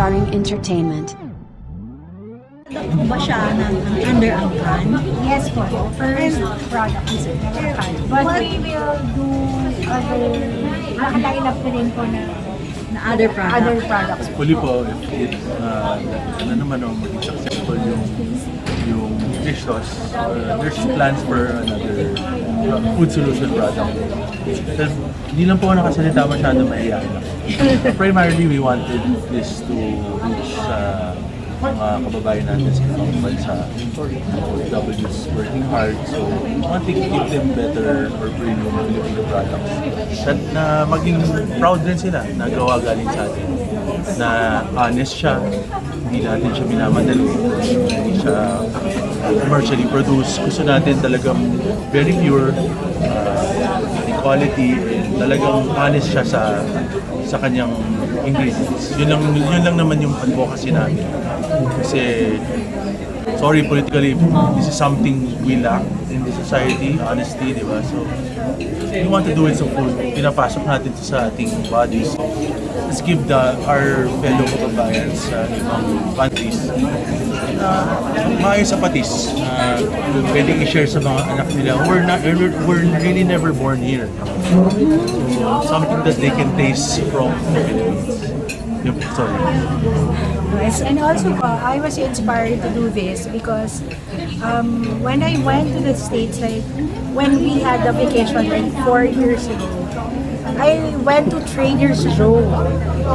Starring Entertainment. Po ba siya under Angkan? Yes po. First product is American. But we will do other, nakaline up na rin po na Other products. Huli po, if ano naman maging successful yung fish sauce, there's plans for another food solution product. Kasi hindi lang po ako nakasalita masyado maiyak. Primarily, we wanted this to reach mga kababayan natin sa ibang bansa. OFWs working hard, so wanting to give them better or premium Filipino products. At na maging proud din sila na gawa galing sa atin. Na honest siya, hindi natin siya minamadali, hindi siya commercially produced. Gusto natin talagang very pure, quality, and talagang honest siya sa kanyang ingredients. Yun lang naman yung advocacy namin. Kasi, sorry politically, this is something we lack in the society, honesty, di ba? So, we want to do it sa food. Pinapasok natin sa ating bodies. Let's give our fellow kababayan sa ibang countries maayos sa patis. Pwedeng i-share sa mga anak nila. We're really never born here. So, something that they can taste from the Philippines. Sorry. Yes, and also I was inspired to do this because when I went to the States, like when we had the vacation like 4 years ago, I went to Trader's Joe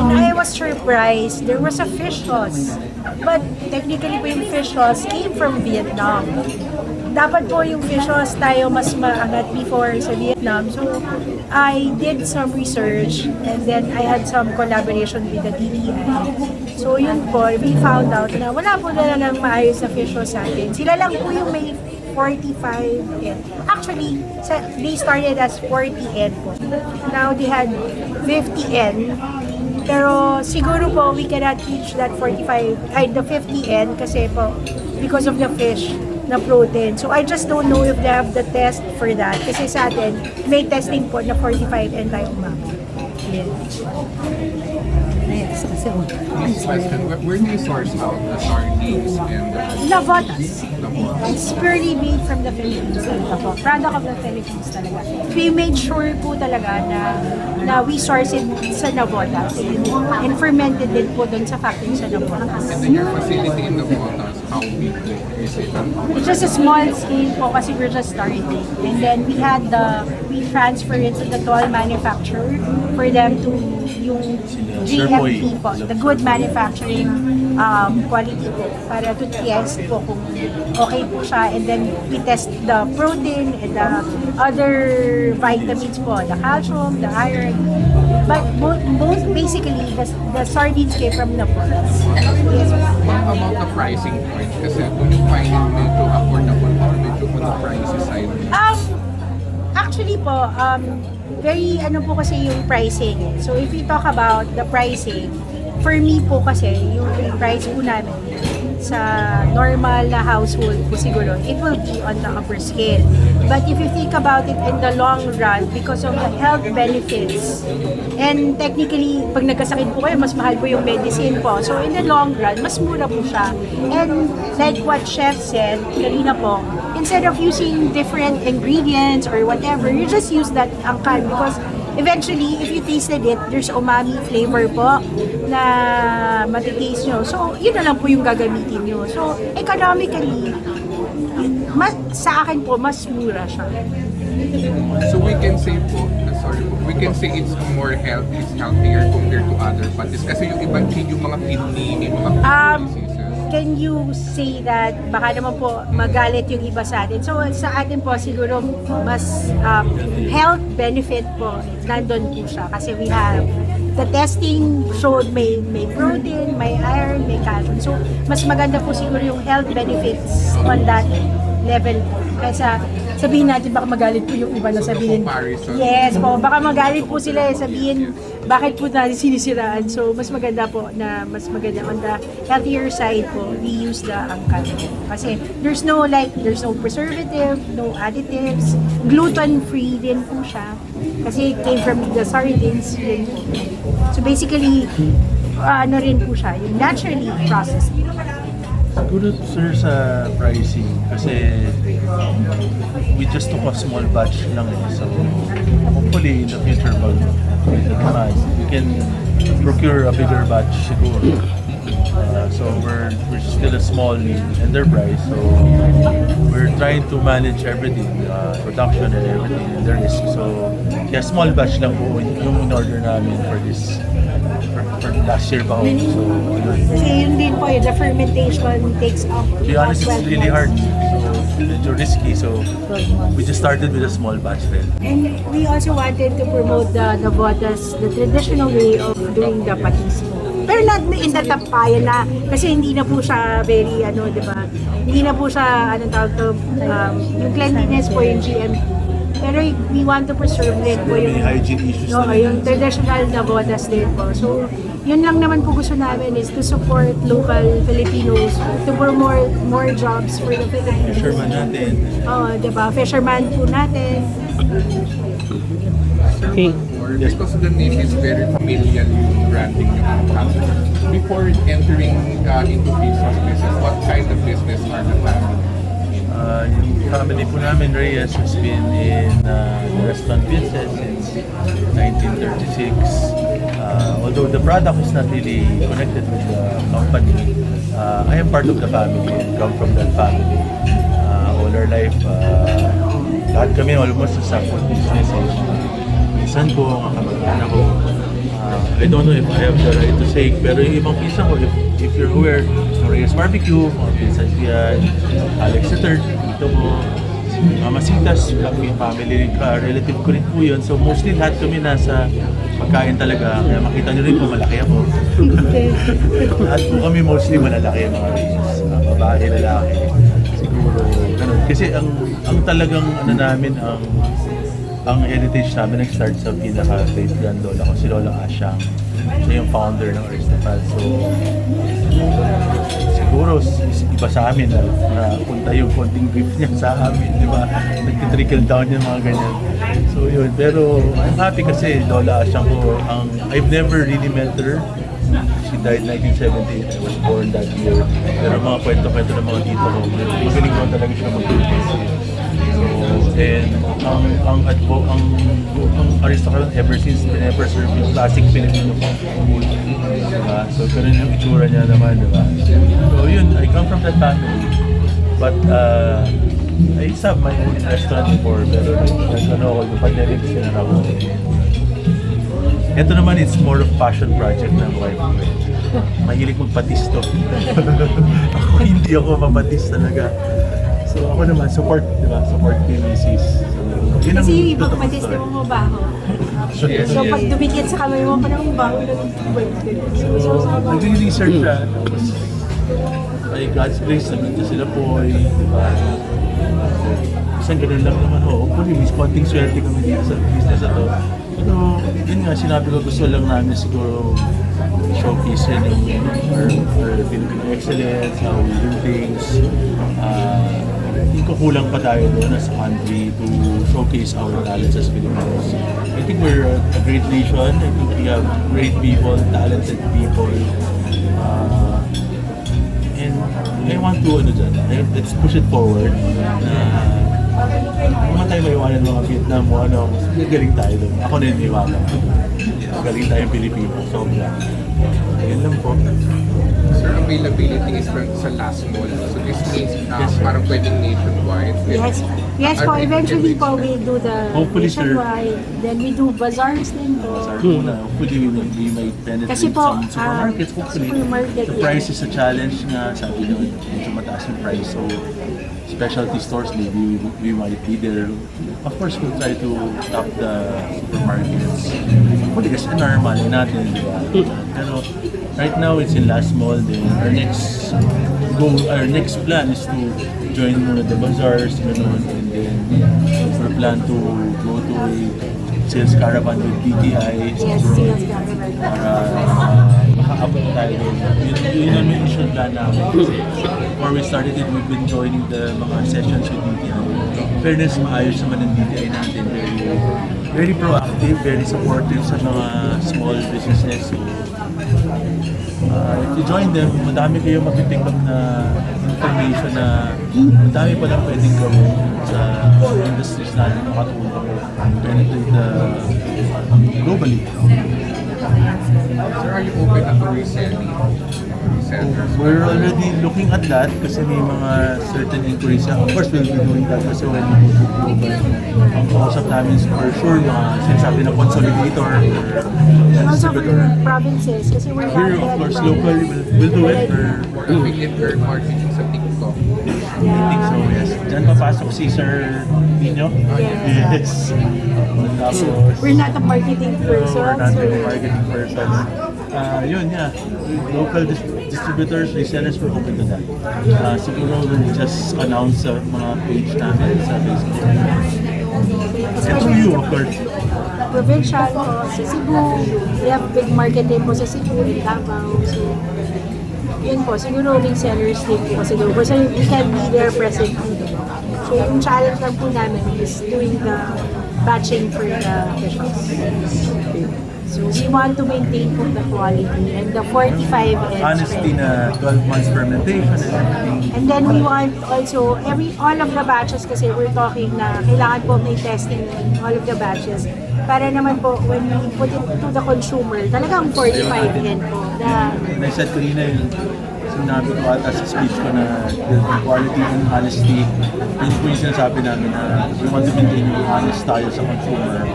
and I was surprised there was a fish sauce. But technically po yung fish sauce came from Vietnam. Dapat po yung fish sauce tayo mas maangat before sa Vietnam. So I did some research and then I had some collaboration with the DTI. So yun po, we found out na wala po talagang maayos na fish sauce sa atin. Sila lang po yung may 45N. Actually, they started as 40N po. Now they had 50N. Pero siguro po we cannot reach that the 50N kasi po because of the fish na protein. So I just don't know if they have the test for that. Kasi sa atin, may testing po na 45N tayo umabot. Yes. Kasi Next question, where do you source out the sardines and the Lavotas. It's purely made from the Philippines. Product of the Philippines talaga. We made sure po talaga na we source it sa Navotas and fermented din po doon sa factory sa Navotas. and then your facility in the Botas, how big is it? It's just a small scale po kasi we're just starting. And then we transfer it to the toll manufacturer for them to yung GMP po, the good manufacturing quality po para to test po kung okay po siya, and then we test the protein and the other vitamins po, the calcium, the iron, but both basically the sardines came from Napoles. Yes. What about the pricing point? Kasi do you find it medyo affordable or medyo on the pricey side? Actually po, very ano po kasi yung pricing. So if we talk about the pricing, for me po kasi yung price po namin sa normal na household po siguro, it will be on the upper scale. But if you think about it in the long run, because of the health benefits, and technically, pag nagkasakit po kayo, mas mahal po yung medicine po. So in the long run, mas mura po siya. And like what Chef said, kanina po, instead of using different ingredients or whatever, you just use that angkan because eventually, if you tasted it, there's umami flavor po na matitaste nyo. So, yun na lang po yung gagamitin nyo. So, economically, sa akin po, mas mura siya. So we can say po, we can say it's more healthy, it's healthier compared to other patis. Kasi yung iba, yung mga kidney, yung mga diseases. Can you say that baka naman po magalit yung iba sa atin? So sa atin po siguro mas health benefit po nandun po siya kasi we have the testing showed may protein, may iron, may calcium. So mas maganda po siguro yung health benefits on that level po. Kaysa sabihin natin baka magalit po yung iba na sabihin. Yes po, baka magalit po sila sabihin bakit po natin sinisiraan. So mas maganda po na mas maganda on the healthier side po, we use the angkan. Kasi there's no preservative, no additives, gluten-free din po siya. Kasi it came from the sardines din po. So basically, ano rin po siya, yung naturally processed. Siguro sir sa pricing kasi we just took a small batch lang eh. So hopefully in the future pag we can procure a bigger batch siguro. So we're still a small enterprise, so we're trying to manage everything, production and everything and the risk. So kaya small batch lang po yung in-order namin for this for last year pa ho. So yun. Kasi yun din po, the fermentation takes up To be honest, it's 12 really hard. months. So medyo risky. So we just started with a small batch then. And we also wanted to promote the botas, the traditional way of doing the patis. Pero not in the tapayan na, kasi hindi na po siya very, di ba? Hindi na po siya, tawag to, yung cleanliness po yung GMP. Pero we want to preserve din po yung, May hygiene issues no, talaga. yung traditional na botas din po. So, yun lang naman po gusto namin is to support local Filipinos, to promote more jobs for the Filipinos. Fisherman natin. Oo, diba? Fisherman po natin. Or because the name is very familiar yung branding yung customers. Before entering into business, what kind of business are the family? Yung family po namin, Reyes, has been in the restaurant business since 1936. Although the product is not really connected with the company, I am part of the family and come from that family. All our life, lahat kami almost sa food business. Minsan ko, kamag-anak ko, I don't know if I have the right to say, pero yung ibang pinsan ko, if you're aware, Reyes Barbecue, mga pinsan ko yan, Alex III, dito mo, Mama Sitas, yung family relative ko rin po yun. So mostly lahat kami nasa pagkain talaga, kaya makita nyo rin po malaki ako. Lahat po kami mostly malalaki mga Reyes, babae, lalaki, siguro, ganun. Kasi ang talagang namin, ang heritage namin nag-start sa pinaka-great grandlola ko, si Lola Asyang. Siya yung founder ng Aristopal. So, siguro iba sa amin na punta yung konting gift niya sa amin, di ba? Nag-trickle down yung mga ganyan. So yun, pero I'm happy kasi Lola Asyang ko, I've never really met her. She died 1978, I was born that year. Pero mga kwento-kwento ng mga tito ko, magaling ko talaga siya mag-business. And ang Aristocrat ever since pine-preserve yung classic Filipino food. Diba? So ganun yung itsura niya naman, diba? So yun, I come from that family. But I used to have my own restaurant before, pero yung pandemic, sinara ko. Ito naman, it's more of passion project ng wife ko. Mahilig magpatis to. Ako hindi ako mapatis talaga. So ako naman, support, di ba? Support PMCs. So, yun ang Kasi yung ibang totoong patis story. na mabaho. Yes, So pag dumikit sa kamay mo, parang baho na Nag-research siya, tapos by God's grace, nandito sila po, di ba? Isang ganun lang naman, hopefully, may konting swerte kami dito sa business na to. Pero, yun nga, sinabi ko, gusto lang namin siguro showcase rin yung our Filipino excellence, how we do things. Hindi ko kulang pa tayo doon as a country to showcase our talents as Filipinos. I think we're a great nation. I think we have great people, talented people. And I want to, let's push it forward. Kung tayo maiwanan mga Vietnam mo, galing tayo doon. Ako na yung iwanan. Galing tayong Pilipino. Sobra. Ayun lang po. Sir, availability is sa last mall. So this means parang pwedeng nationwide. Yes po, eventually po we do the Hopefully, sir. nationwide. Then we do bazaars din po. Sorry muna. Hopefully, we might penetrate Kasi po, some supermarkets. Hopefully, supermarket, the price is a challenge nga. Sabi naman, medyo mataas yung price. So, specialty stores, maybe we might be there. Of course, we'll try to top the supermarkets. Hopefully, kasi normal natin, di ba? Pero, right now, it's in last mall. Then, our next plan is to join muna the bazaars, ganun. And then, we plan to go to a sales caravan with DTI. Yes, sales caravan. Para makaabot tayo doon. Yun ang mission plan namin. Kasi before we started it, we've been joining the mga sessions with DTI. Fairness, maayos naman ang DTI natin. Very proactive, very supportive sa mga small businesses. So, If you join them, madami kayo mag-pick up na information na madami pa lang pwedeng gawin sa industries natin makatulong penetrate globally. Sir, are you open na to reselling? Resellers? We're already looking at that kasi may mga certain inquiries. Of course, we'll be doing that kasi when we go to global. Ang kausap namin is for sure mga sinasabi na consolidator or And also for distributor. provinces, kasi we're not Here, of yet course, from- locally, we'll do it for Or affiliate marketing sa TikTok? I think so, yes. Diyan papasok si Sir Pino. Yes. Tapos, We're not a marketing person, we're not so really marketing persons. Yun, yeah. Local distributors, resellers, we're open to that. Siguro we'll just announce sa mga page namin sa Facebook. And through you, of course. provincial po sa Cebu. We have big market din po sa Cebu, in Davao. So, yun po, siguro resellers din po kasi doon. Kasi we can be there presently. So, yung challenge lang po namin is doing the batching for the officials. So, we want to maintain po the quality and the 45 and Honesty na 12 months fermentation and everything. And then we want also all of the batches kasi we're talking na kailangan po may testing in all of the batches para naman po when we put it to the consumer, talagang 45 yan po. And I said kanina yung sinabi ko ata sa speech ko na the quality and honesty, yun po yung sinasabi namin na we want to maintain yung honest tayo sa consumer.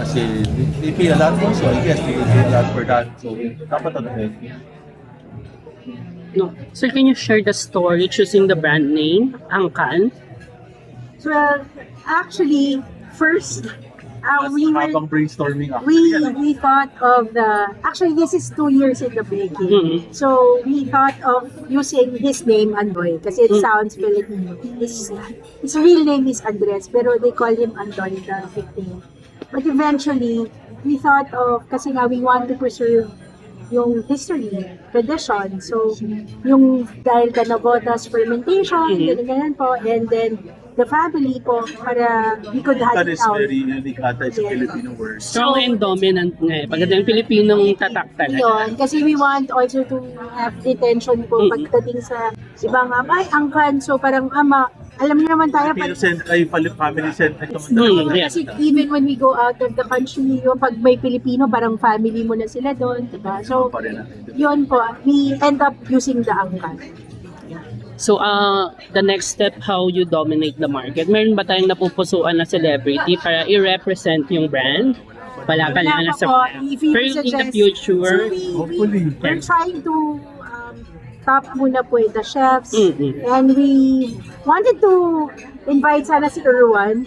Kasi they pay a lot also, I guess they pay a lot for that. So dapat ano No. Sir, can you share the story choosing the brand name, Angkan? So actually, first, we habang were brainstorming ako. we thought of actually this is 2 years in the making. Mhm. So we thought of using his name Andoy kasi it sounds Filipino. His real name is Andres pero they call him Andoy, the nickname. But eventually we thought of kasi nga we want to preserve yung history, tradition. So yung dahil Canabotas fermentation, ganyan po, and then the family po para we could have That it is out. very unique ata sa Filipino word. Strong and dominant nga eh. Pagdating Pilipinong tatak talaga. Yun, kasi we want also to have detention po pagdating sa ibang ay, angkan. So parang alam niyo naman tayo, Family centric naman. Yes. kasi even when we go out of the country, yung pag may Pilipino, parang family mo na sila doon, diba? So, Pa rin natin. yun po, we end up using the angkan. So, the next step, how you dominate the market. Meron ba tayong napupusuan na celebrity para i-represent yung brand? Wala pa lang Wala sa pa po. If you Pero in the suggest- future, So Hopefully. we're trying to top muna po the chefs, Mhm. and we wanted to invite sana si Erwan,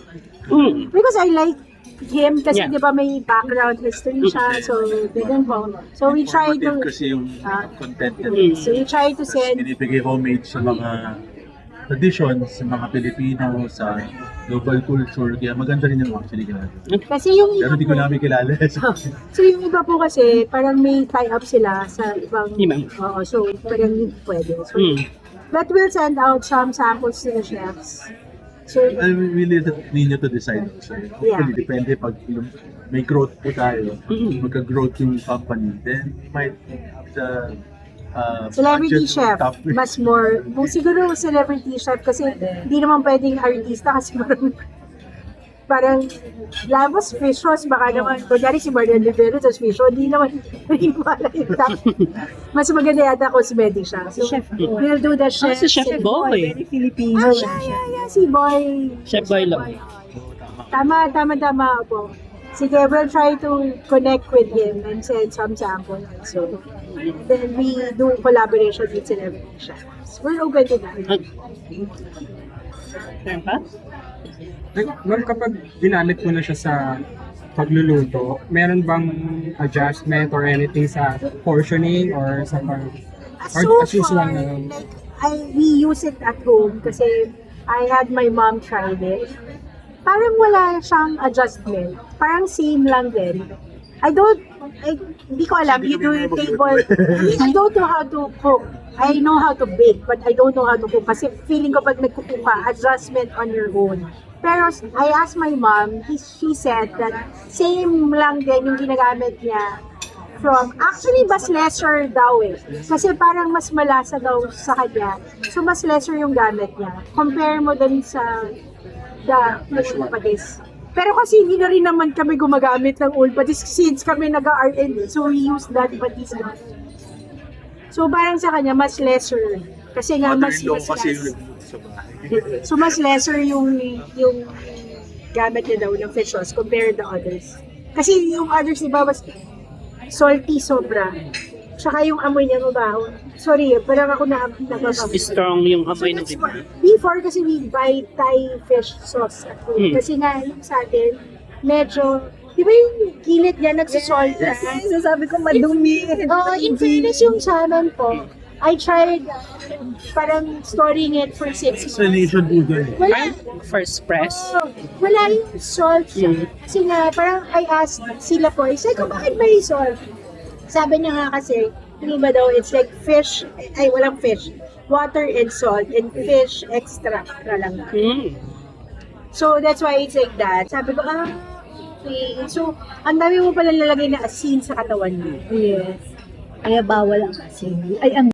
because I like him kasi Yeah. di ba may background history siya, so ganun po. So we try Informative to kasi yung Ah. content niya. so we try to Tapos send binibigay homage sa mga traditions, sa mga Pilipino, sa global culture. Kaya maganda rin yung actually ginagawa. kasi yung Pero iba di ko po, namin kilala. so yung iba po kasi parang may tie-up sila sa ibang Ibang. oo, so parang hindi pwede. So, Mm. but we'll send out some samples to the chefs. So, I really need you to decide. So, Yeah. hopefully, depende pag may growth po tayo, magka-growth yung company, then we might have the celebrity budget to chef, top it. mas more, siguro celebrity chef kasi hindi naman pwedeng artista kasi parang Lamos fish sauce, baka naman, kunyari si Marian Rivero sa fish sauce, hindi naman wala yung top. Mas maganda yata cosmetic siya. So, we'll do the chef. si Chef Boy. Very Filipino. Yeah, si Boy. Chef Boy lang. Tama po. Sige, we'll try to connect with him and send some samples. So, then we do collaboration with celebrity chefs. We're open to that. Meron pa? Ma'am, kapag ginamit mo na siya sa pagluluto, meron bang adjustment or anything sa portioning or sa or So as usual far, na like, we use it at home kasi I had my mom try it. Parang wala siyang adjustment. Parang same lang din. Hindi ko alam. You do table. I don't know how to cook. I know how to bake, but I don't know how to cook. Kasi feeling ko pag nagkukuha ka, adjustment on your own. Pero I asked my mom, she said that same lang din yung ginagamit niya actually mas lesser daw eh. Kasi parang mas malasa daw sa kanya. So mas lesser yung gamit niya. Compare mo dun sa old patis. Pero kasi hindi na rin naman kami gumagamit ng old patis since kami nag-R&D. So we use that patis na. So parang sa kanya mas lesser. Kasi nga mas Mother-in-law kasi less. yung nagluto sa bahay. So mas lesser yung gamit niya daw ng fish sauce compared to others. Kasi yung others, di ba, mas salty sobra. Tsaka yung amoy niya mabaho. Sorry, parang ako nagbabago. Strong yung So amoy ng that's iba. why, before kasi we buy Thai fish sauce at home. Kasi nga yung sa atin, medyo, di ba yung gilid niya nagsisalt na? Sasabi ko madumi. Oo, in fairness yung sa amin po, I tried parang storing it for 6 months. Salation Udon. Wala, First press. wala yung salt siya. Kasi nga, parang I asked sila po, sabi ko, bakit may salt? Sabi niya nga kasi, yung iba daw, it's like fish, ay walang fish, water and salt, and fish extract na lang. So, that's why it's like that. Sabi ko, okay. So, ang dami mo pala lalagay na asin sa katawan mo. Yes. Kaya bawal ang asin. Ay, ang